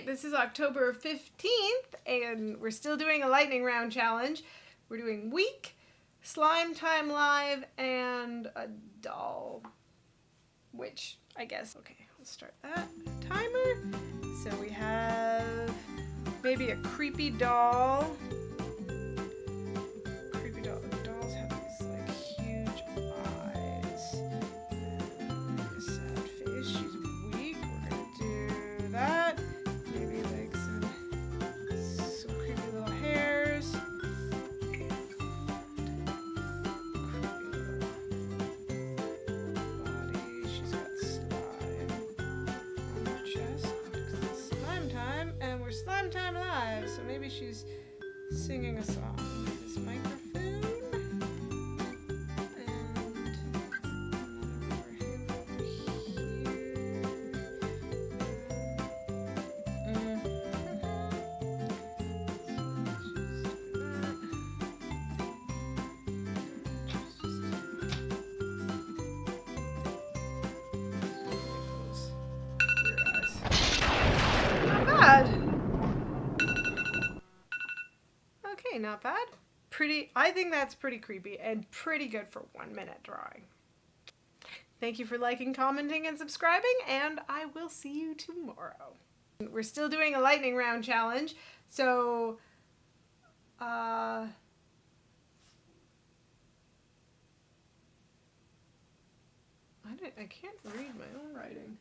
right, this is October 15th, and we're still doing a lightning round challenge. We're doing week, slime time live, and a doll, which I guess, okay, let's start that timer. So we have maybe a creepy doll. Creepy doll. Dolls have these like huge eyes and a sad face. She's weak. We're gonna do that. Maybe like some creepy little hairs. Creepy little body. She's got slime on her chest because it's slime time, and we're slime time live. So maybe she's singing a song. This microphone. Okay, not bad. I think that's pretty creepy and pretty good for 1 minute drawing. Thank you for liking, commenting, and subscribing, and I will see you tomorrow. We're still doing a lightning round challenge, so I can't read my own writing.